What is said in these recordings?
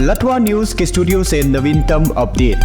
लटवा news के studio से नवीनतम अपडेट।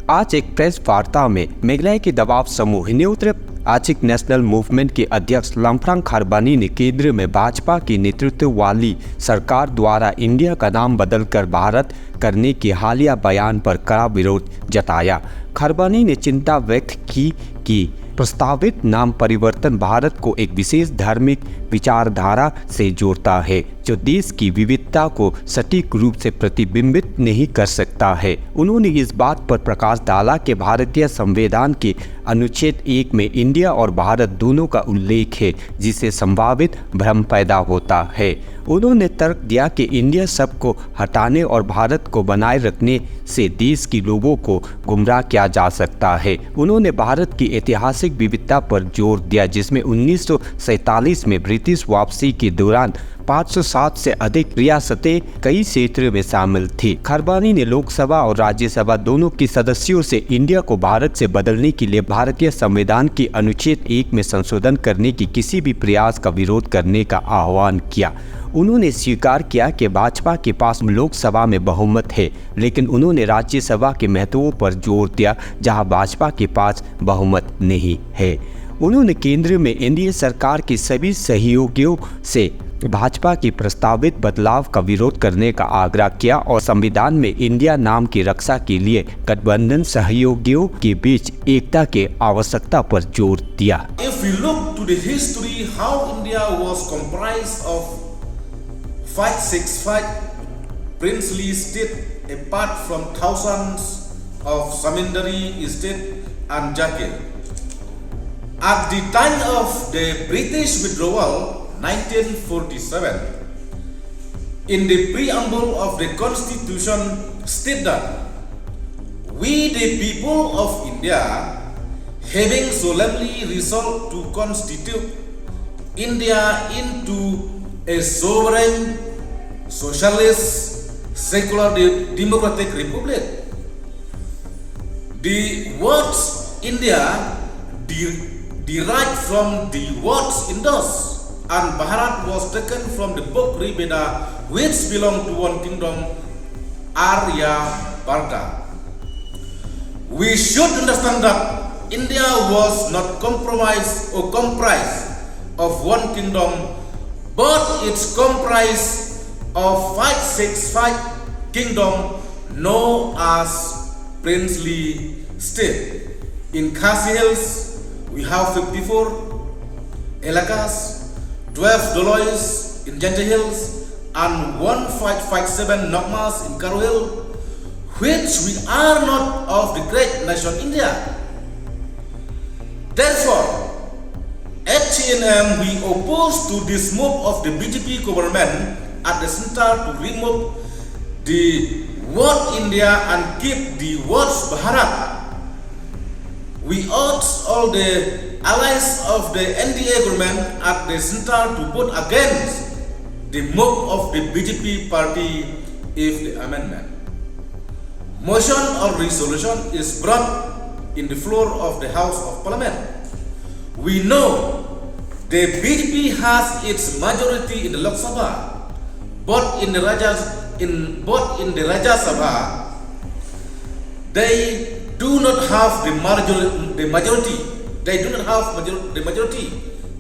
आज एक प्रेस वार्ता में मेघालय के दबाव समूह न्यूत्र आर्थिक नेशनल मूवमेंट के अध्यक्ष लामफ्रांग खारबानी ने केंद्र में भाजपा की नेतृत्व वाली सरकार द्वारा इंडिया का नाम बदलकर भारत करने के हालिया बयान पर कड़ा विरोध जताया। खारबानी ने चिंता व्यक्त की कि प्रस्तावित नाम परिवर्तन भारत को एक विशेष धार्मिक विचारधारा से जोड़ता है जो देश की विविधता को सटीक रूप से प्रतिबिंबित नहीं कर सकता है। उन्होंने इस बात पर प्रकाश डाला कि भारतीय संविधान के अनुच्छेद 1 में इंडिया और भारत दोनों का उल्लेख है जिससे संभावित भ्रम पैदा होता है। उन्होंने तर्क दिया कि इंडिया शब्द को हटाने और भारत को बनाए रखने से देश के लोगों को गुमराह किया जा सकता है। उन्होंने भारत की ऐतिहासिक विविधता पर जोर दिया जिसमें 1947 में ब्रिटिश वापसी के दौरान 507 से अधिक रियासतें कई क्षेत्रों में शामिल थी। खारबानी ने लोकसभा और राज्यसभा दोनों के सदस्यों से इंडिया को भारत से बदलने के लिए भारतीय संविधान के अनुच्छेद 1 में संशोधन करने की किसी भी प्रयास का विरोध करने का आह्वान किया। उन्होंने स्वीकार किया कि भाजपा के पास लोकसभा में बहुमत है, लेकिन उन्होंने राज्यसभा के महत्व पर जोर दिया जहां भाजपा के पास बहुमत नहीं है। उन्होंने केंद्र में एनडीए सरकार के सभी सहयोगियों से भाजपा की प्रस्तावित बदलाव का विरोध करने का आग्रह किया और संविधान में इंडिया नाम की रक्षा के लिए गठबंधन सहयोगियों के बीच एकता की आवश्यकता पर जोर दिया। If we look to the history how India was comprised of 565 princely states apart from thousands of Zamindari state and Jakir. At the time of the British withdrawal 1947, in the preamble of the Constitution state that we the people of India having solemnly resolved to constitute India into a sovereign, socialist, secular democratic republic. The words India derived from the words Indus, and Bharat was taken from the book Rigveda, which belonged to one kingdom, Aryabharta. We should understand that India was not comprised of one kingdom, but it's comprised of 565 kingdom known as princely state. In Khasi Hills, we have 54 elakas, 12 Dolois in Janja Hills, and 1557 Nogmas in Karo Hill, which we are not of the great nation India. Therefore, at TNM we oppose to this move of the BJP government at the center to remove the word India and keep the words Bharat. We urge all the allies of the NDA government at the center to vote against the move of the BJP party if the amendment. Motion or resolution is brought in the floor of the House of Parliament. We know the BJP has its majority in the Lok Sabha, but in the Rajya Sabha, they do not have the majority. They do not have the majority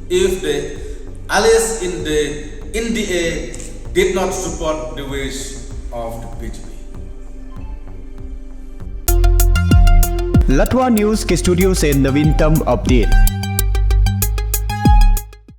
if the allies in the NDA did not support the wish of the BJP. लटवा news के studio से नवीनतम update.